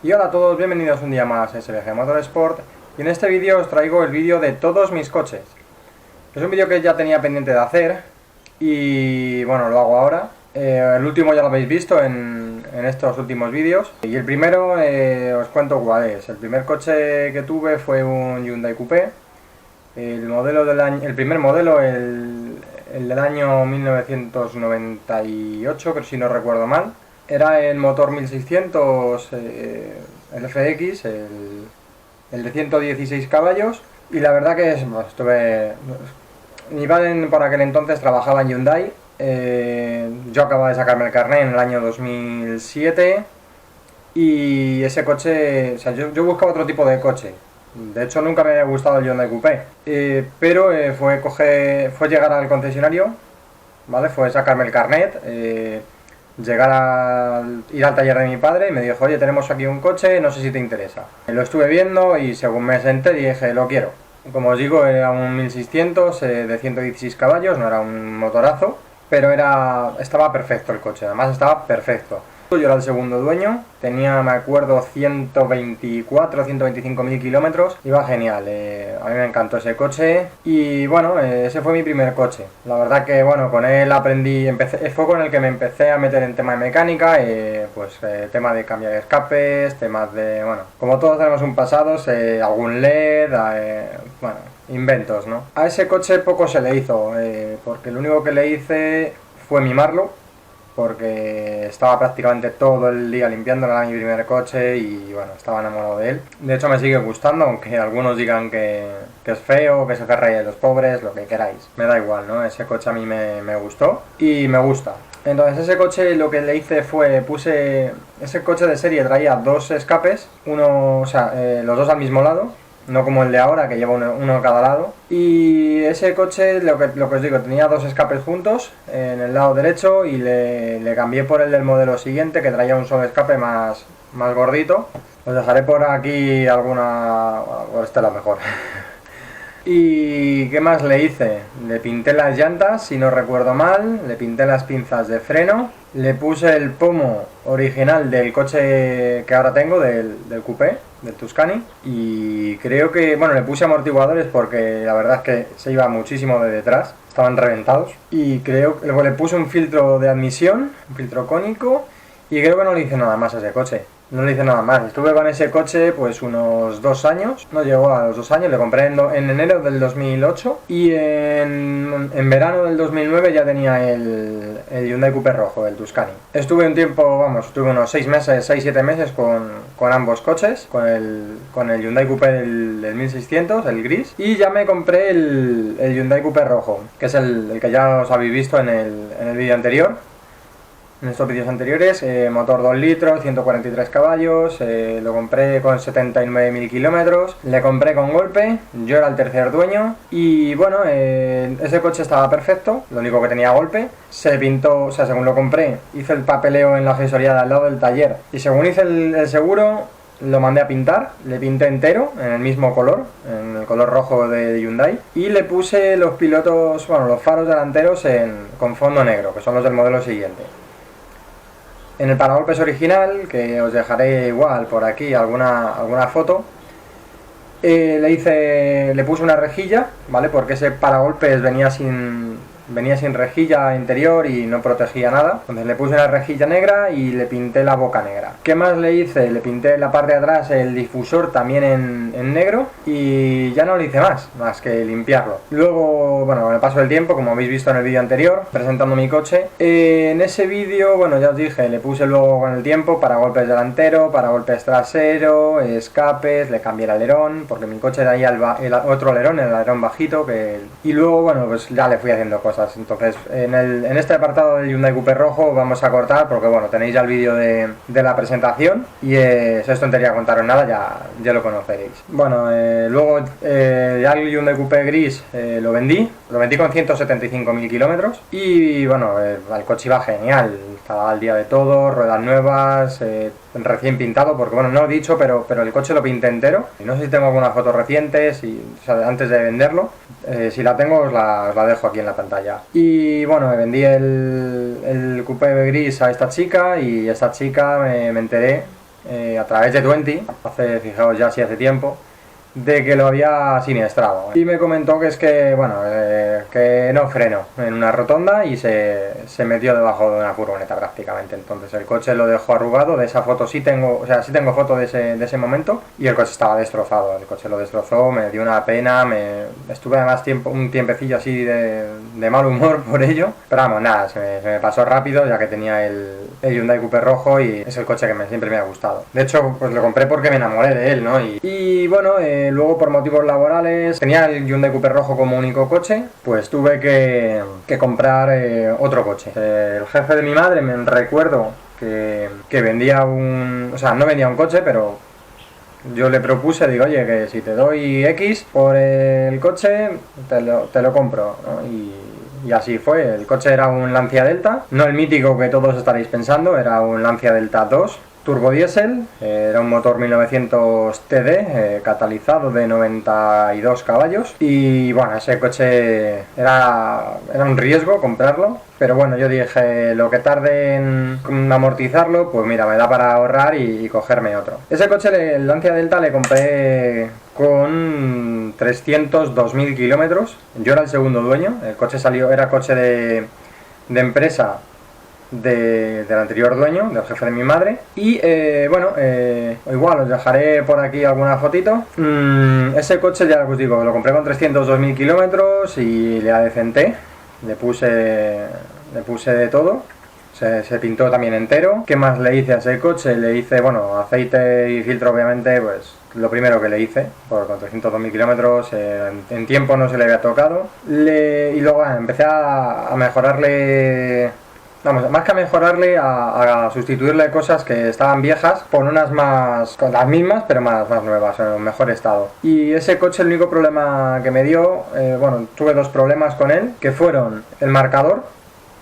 Y hola a todos, bienvenidos un día más a SBG Motorsport. Y en este vídeo os traigo el vídeo de todos mis coches. Es un vídeo que ya tenía pendiente de hacer y bueno, lo hago ahora. El último ya lo habéis visto en estos últimos vídeos. Y el primero os cuento cuál es. El primer coche que tuve fue un Hyundai Coupé. El primer modelo, el del año 1998, pero si no recuerdo mal. Era el motor 1600 el FX, el de 116 caballos. Y la verdad que mi padre por aquel entonces trabajaba en Hyundai. Yo acababa de sacarme el carnet en el año 2007. Y ese coche, o sea, yo buscaba otro tipo de coche. De hecho, nunca me había gustado el Hyundai Coupé. Pero fue llegar al concesionario, ¿vale? Fue sacarme el carnet, ir al taller de mi padre y me dijo: oye, tenemos aquí un coche, no sé si te interesa. Lo estuve viendo y según me senté dije: lo quiero. Como os digo, era un 1600 de 116 caballos, no era un motorazo, pero estaba perfecto el coche, además estaba perfecto. Yo era el segundo dueño, tenía, me acuerdo, 124, 125 mil kilómetros, iba genial, a mí me encantó ese coche y bueno, ese fue mi primer coche. La verdad que bueno, con él fue con el que me empecé a meter en tema de mecánica, tema de cambiar escapes, temas de, bueno, como todos tenemos un pasado, algún LED, bueno, inventos, ¿no? A ese coche poco se le hizo, porque lo único que le hice fue mimarlo, porque estaba prácticamente todo el día limpiándolo, era mi primer coche y bueno, estaba enamorado de él. De hecho me sigue gustando, aunque algunos digan que es feo, que se hace reír de los pobres, lo que queráis. Me da igual, ¿no? Ese coche a mí me gustó y me gusta. Entonces ese coche lo que le hice fue, ese coche de serie traía dos escapes, los dos al mismo lado, no como el de ahora que lleva uno a cada lado. Y ese coche, lo que os digo, tenía dos escapes juntos en el lado derecho y le cambié por el del modelo siguiente, que traía un solo escape más gordito. Os dejaré por aquí alguna, o esta es la mejor. ¿Y qué más le hice? Le pinté las llantas, si no recuerdo mal, le pinté las pinzas de freno, le puse el pomo original del coche que ahora tengo, del Coupé, del Tuscany, y creo que, bueno, le puse amortiguadores porque la verdad es que se iba muchísimo de detrás, estaban reventados, y creo que le puse un filtro de admisión, un filtro cónico, y creo que no le hice nada más a ese coche. No le hice nada más. Estuve con ese coche pues unos 2 años. No llegó a los 2 años. Le compré en enero del 2008. Y en verano del 2009 ya tenía el Hyundai Coupé rojo, el Tuscany. Estuve unos 6 meses, 6-7 meses con ambos coches. Con el Hyundai Coupé del 1600, el gris. Y ya me compré el Hyundai Coupé rojo, que es el que ya os habéis visto en el vídeo anterior. En estos vídeos anteriores, motor 2 litros, 143 caballos, lo compré con 79.000 kilómetros, le compré con golpe, yo era el tercer dueño y bueno, ese coche estaba perfecto, lo único que tenía golpe, se pintó, o sea, según lo compré, hice el papeleo en la gestoría de al lado del taller y según hice el seguro, lo mandé a pintar, le pinté entero, en el mismo color, en el color rojo de Hyundai, y le puse los faros delanteros con fondo negro, que son los del modelo siguiente. En el paragolpes original, que os dejaré igual por aquí alguna foto, le puse una rejilla, ¿vale? Porque ese paragolpes venía sin rejilla interior y no protegía nada. Entonces le puse una rejilla negra y le pinté la boca negra. ¿Qué más le hice? Le pinté la parte de atrás el difusor también en negro y ya no le hice más que limpiarlo. Luego, bueno, con el paso del tiempo, como habéis visto en el vídeo anterior, presentando mi coche, en ese vídeo, bueno, ya os dije, le puse luego con el tiempo paragolpes delantero, paragolpes trasero, escapes, le cambié el alerón, porque mi coche era ahí el otro alerón, el alerón bajito, y luego, bueno, pues ya le fui haciendo cosas. Entonces en este apartado del Hyundai Coupé rojo vamos a cortar porque bueno, tenéis ya el vídeo de la presentación y es tontería contaros nada, ya lo conoceréis. Bueno, luego ya el Hyundai Coupé gris lo vendí con 175.000 kilómetros y bueno, el coche iba genial, estaba al día de todo, ruedas nuevas, recién pintado, porque bueno, no lo he dicho, pero el coche lo pinté entero. No sé si tengo algunas fotos recientes, antes de venderlo. Si la tengo os la dejo aquí en la pantalla. Y bueno, me vendí el Coupé gris a esta chica y esta chica me enteré a través de Twenty, fijaos ya si hace tiempo, de que lo había siniestrado. Y me comentó que es que, bueno, que no frenó en una rotonda y se metió debajo de una furgoneta prácticamente. Entonces el coche lo dejó arrugado. De esa foto sí tengo, o sea, sí tengo foto de ese momento. Y el coche estaba destrozado. El coche lo destrozó, me dio una pena. Estuve además un tiempecillo así de mal humor por ello. Pero vamos, nada, se me pasó rápido ya que tenía el Hyundai Coupe rojo y es el coche que siempre me ha gustado. De hecho, pues lo compré porque me enamoré de él, ¿no? Y bueno, luego por motivos laborales tenía el Hyundai Coupe rojo como único coche, pues tuve que comprar otro coche. El jefe de mi madre, me recuerdo que vendía o sea, no vendía un coche, pero yo le propuse, digo, oye, que si te doy X por el coche, te lo compro, ¿no? Y así fue. El coche era un Lancia Delta, no el mítico que todos estaréis pensando, era un Lancia Delta 2 turbo diésel, era un motor 1900 TD, catalizado de 92 caballos y bueno, ese coche era un riesgo comprarlo, pero bueno, yo dije, lo que tarde en amortizarlo, pues mira, me da para ahorrar y cogerme otro. Ese coche, el Lancia Delta, le compré con 302.000 kilómetros, yo era el segundo dueño, el coche era coche de empresa del anterior dueño, del jefe de mi madre. Y bueno, igual os dejaré por aquí alguna fotito. Ese coche, ya os digo, lo compré con 302.000 kilómetros y le adecenté, le puse de todo. Se pintó también entero. ¿Qué más le hice a ese coche? Le hice, bueno, aceite y filtro, obviamente, pues lo primero que le hice, con 302.000 kilómetros, en tiempo no se le había tocado. Y luego empecé a mejorarle. Vamos, más que a mejorarle, a sustituirle cosas que estaban viejas por unas más, con las mismas, pero más nuevas, en un mejor estado. Y ese coche, el único problema que me dio, bueno, tuve dos problemas con él, que fueron el marcador,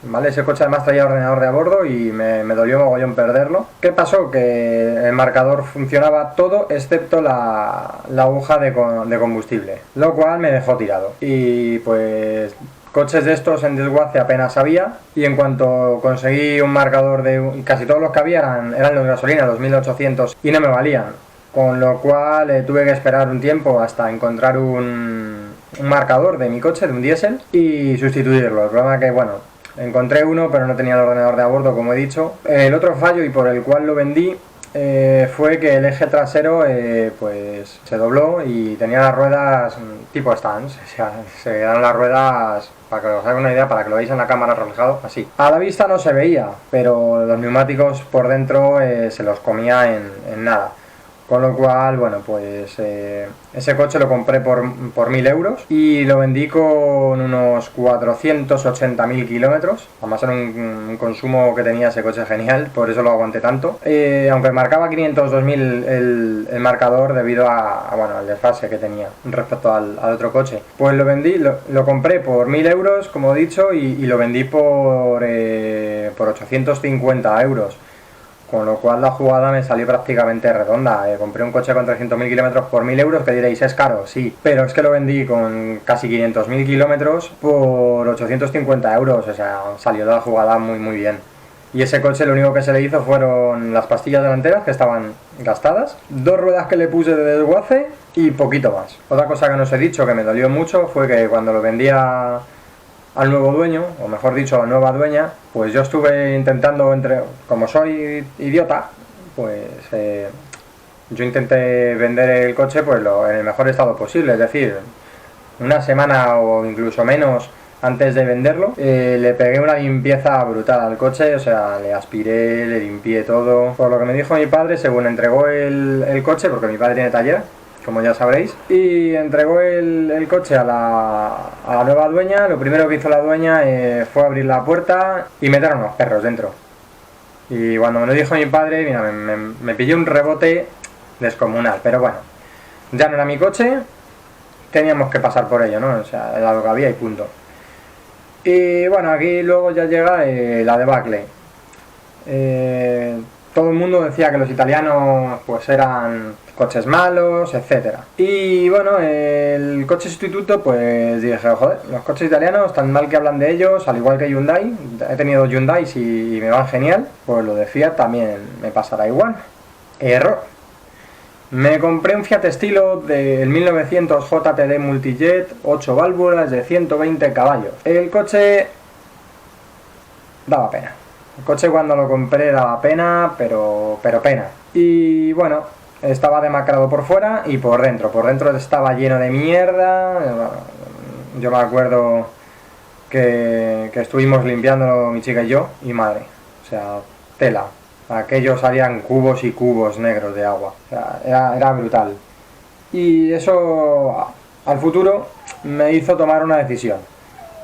¿vale? Ese coche además traía ordenador de a bordo y me dolió mogollón perderlo. ¿Qué pasó? Que el marcador funcionaba todo excepto la aguja de combustible, lo cual me dejó tirado. Y pues coches de estos en desguace apenas había, y en cuanto conseguí un marcador casi todos los que había eran los de gasolina, los 1800, y no me valían, con lo cual tuve que esperar un tiempo hasta encontrar un marcador de mi coche, de un diésel, y sustituirlo. El problema es que, bueno, encontré uno pero no tenía el ordenador de a bordo, como he dicho. El otro fallo, y por el cual lo vendí, fue que el eje trasero pues se dobló y tenía las ruedas tipo stands, o sea, se dan las ruedas, para que os hagáis una idea, para que lo veáis en la cámara reflejado, así. A la vista no se veía, pero los neumáticos por dentro se los comía en nada. Con lo cual, bueno, pues ese coche lo compré por 1.000 euros y lo vendí con unos 480.000 kilómetros. Además era un consumo que tenía ese coche genial, por eso lo aguanté tanto. Aunque marcaba 502.000 el marcador debido bueno, al desfase que tenía respecto al otro coche. Pues lo vendí, lo compré por 1.000 euros, como he dicho, y lo vendí por 850 euros. Con lo cual la jugada me salió prácticamente redonda. Compré un coche con 300.000 kilómetros por 1.000 euros, que diréis, es caro, sí, pero es que lo vendí con casi 500.000 kilómetros por 850 euros, o sea, salió la jugada muy bien. Y ese coche lo único que se le hizo fueron las pastillas delanteras, que estaban gastadas, dos ruedas que le puse de desguace y poquito más. Otra cosa que no os he dicho, que me dolió mucho, fue que cuando lo vendía al nuevo dueño, o mejor dicho a la nueva dueña, pues yo estuve intentando, como soy idiota, pues yo intenté vender el coche pues en el mejor estado posible, es decir, una semana o incluso menos antes de venderlo, le pegué una limpieza brutal al coche, o sea, le aspiré, le limpié todo. Por lo que me dijo mi padre, según entregó el coche, porque mi padre tiene taller, como ya sabréis, y entregó el coche a la nueva dueña, lo primero que hizo la dueña fue abrir la puerta y meter a unos perros dentro. Y cuando me lo dijo mi padre, mira, me pillé un rebote descomunal, pero bueno, ya no era mi coche, teníamos que pasar por ello, ¿no? O sea, era lo que había y punto. Y bueno, aquí luego ya llega la debacle. Todo el mundo decía que los italianos pues eran coches malos, etcétera. Y bueno, el coche sustituto, pues dije, joder, los coches italianos, tan mal que hablan de ellos, al igual que Hyundai, he tenido Hyundai y me van genial, pues lo de Fiat también me pasará igual. Error. Me compré un Fiat Stilo del 1900 JTD Multijet, 8 válvulas de 120 caballos. El coche daba pena. El coche cuando lo compré daba pena, pero pena. Y bueno, estaba demacrado por fuera y por dentro. Por dentro estaba lleno de mierda. Yo me acuerdo que estuvimos limpiándolo mi chica y yo, y madre, o sea, tela. Aquellos salían cubos y cubos negros de agua. O sea, era brutal. Y eso al futuro me hizo tomar una decisión.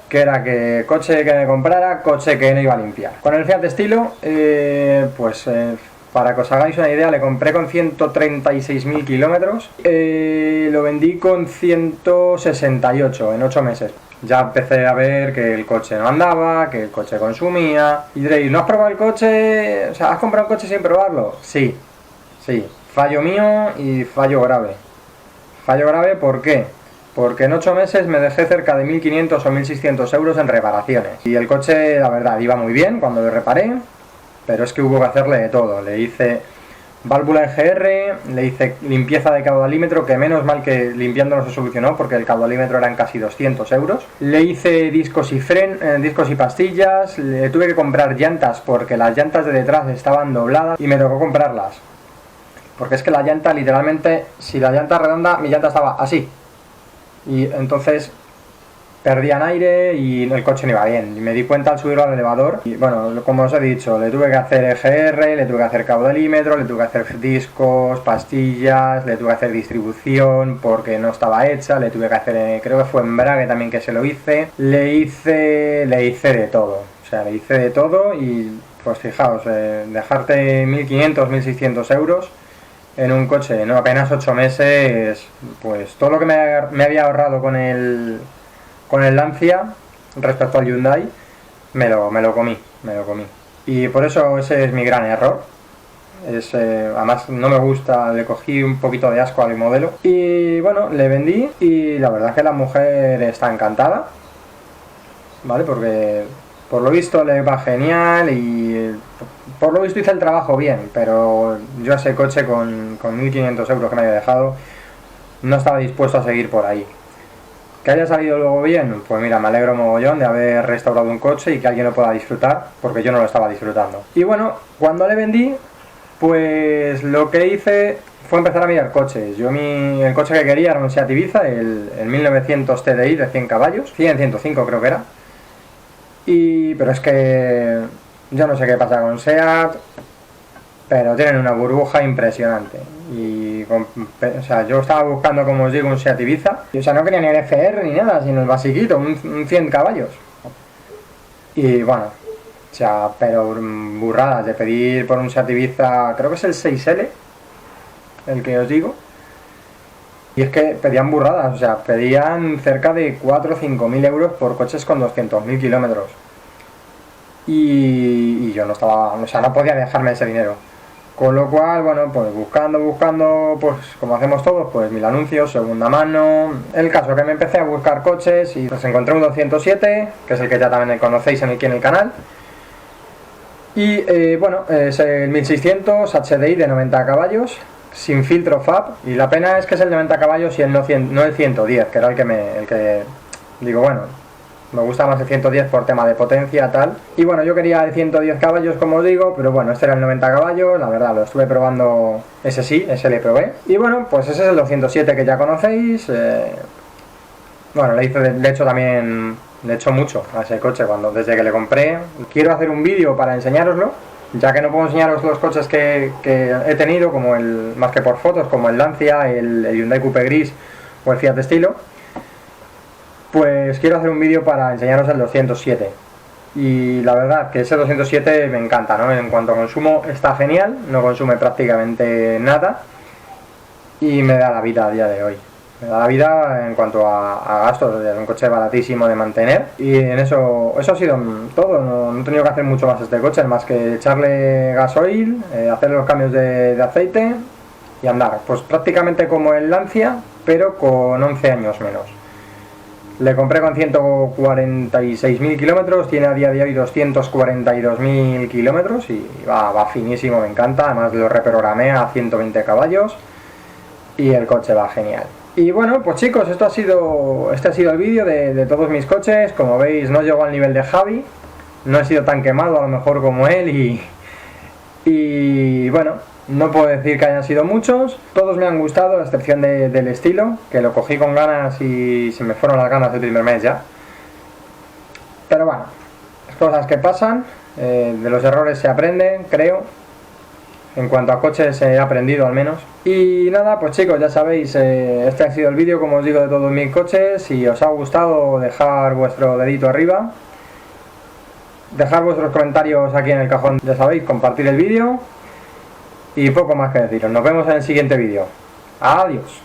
Que era que coche que me comprara, coche que no iba a limpiar. Con el Fiat Stilo, para que os hagáis una idea, le compré con 136.000 kilómetros. Lo vendí con 168 en 8 meses. Ya empecé a ver que el coche no andaba, que el coche consumía. Y diréis, ¿no has probado el coche? O sea, ¿has comprado un coche sin probarlo? Sí, sí. Fallo mío y fallo grave. Fallo grave, ¿por qué? Porque en 8 meses me dejé cerca de 1.500 o 1.600 euros en reparaciones. Y el coche, la verdad, iba muy bien cuando lo reparé, pero es que hubo que hacerle de todo. Le hice válvula EGR, le hice limpieza de caudalímetro, que menos mal que limpiándolo se solucionó, porque el caudalímetro eran casi 200 euros. Le hice discos y pastillas, le tuve que comprar llantas, porque las llantas de detrás estaban dobladas y me tocó comprarlas. Porque es que la llanta, literalmente, si la llanta es redonda, mi llanta estaba así. Y entonces perdían aire y el coche no iba bien. Y me di cuenta al subirlo al elevador. Y bueno, como os he dicho, le tuve que hacer EGR, le tuve que hacer caudalímetro, le tuve que hacer discos, pastillas, le tuve que hacer distribución porque no estaba hecha, le tuve que hacer, creo que fue embrague también que se lo hice. Le hice de todo. O sea, le hice de todo y pues fijaos, dejarte 1.500, 1.600 euros en un coche, no, apenas 8 meses, pues todo lo que me había ahorrado con el Lancia respecto al Hyundai, me lo comí. Y por eso ese es mi gran error. Además no me gusta, le cogí un poquito de asco al modelo. Y bueno, le vendí y la verdad es que la mujer está encantada, ¿vale? Porque por lo visto le va genial y por lo visto hice el trabajo bien, pero yo ese coche con 1.500 euros que me había dejado no estaba dispuesto a seguir por ahí. Que haya salido luego bien, pues mira, me alegro mogollón de haber restaurado un coche y que alguien lo pueda disfrutar, porque yo no lo estaba disfrutando. Y bueno, cuando le vendí, pues lo que hice fue empezar a mirar coches. El coche que quería era un Seat Ibiza, el 1900 TDI de 100 caballos, 105 creo que era. Pero es que yo no sé qué pasa con Seat, pero tienen una burbuja impresionante. O sea, yo estaba buscando, como os digo, un Seat Ibiza. Y, o sea, no quería ni el FR ni nada, sino el basiquito, un 100 caballos. Y bueno, o sea, pero burradas de pedir por un Seat Ibiza, creo que es el 6L, el que os digo. Y es que pedían burradas, o sea, pedían cerca de 4 o 5.000 euros por coches con 200.000 kilómetros. Y yo no estaba, o sea, no podía dejarme ese dinero. Con lo cual, bueno, pues buscando, pues como hacemos todos, pues 1.000 anuncios, segunda mano. El caso que me empecé a buscar coches y pues encontré un 207, que es el que ya también conocéis aquí en el canal. Y bueno, es el 1600 HDI de 90 caballos, sin filtro FAB. Y la pena es que es el 90 caballos y el no el 110, que era el que digo, bueno, me gusta más el 110 por tema de potencia tal. Y bueno, yo quería el 110 caballos, como os digo, pero bueno, este era el 90 caballos, la verdad, lo estuve probando, ese le probé. Y bueno, pues ese es el 207 que ya conocéis. Bueno, le he hecho mucho a ese coche desde que le compré. Quiero hacer un vídeo para enseñároslo, ya que no puedo enseñaros los coches que he tenido, más que por fotos, como el Lancia, el Hyundai Coupe Gris o el Fiat Stilo. Pues quiero hacer un vídeo para enseñaros el 207. Y la verdad que ese 207 me encanta, ¿no? En cuanto a consumo está genial, no consume prácticamente nada y me da la vida a día de hoy. Me da la vida en cuanto a gastos, es un coche baratísimo de mantener. Y en eso ha sido todo, no he tenido que hacer mucho más este coche, más que echarle gasoil, hacer los cambios de aceite y andar. Pues prácticamente como el Lancia, pero con 11 años menos. Le compré con 146.000 kilómetros, tiene a día de hoy 242.000 kilómetros y va finísimo, me encanta. Además lo reprogramé a 120 caballos y el coche va genial. Y bueno, pues chicos, este ha sido el vídeo de todos mis coches. Como veis, no llego al nivel de Javi, no he sido tan quemado a lo mejor como él y bueno, no puedo decir que hayan sido muchos, todos me han gustado a excepción del estilo, que lo cogí con ganas y se me fueron las ganas el primer mes ya. Pero bueno, las cosas que pasan, de los errores se aprenden, creo. En cuanto a coches he aprendido al menos. Y nada, pues chicos, ya sabéis, este ha sido el vídeo, como os digo, de todos mis coches. Si os ha gustado, dejar vuestro dedito arriba, dejar vuestros comentarios aquí en el cajón, ya sabéis, compartir el vídeo y poco más que deciros. Nos vemos en el siguiente vídeo. Adiós.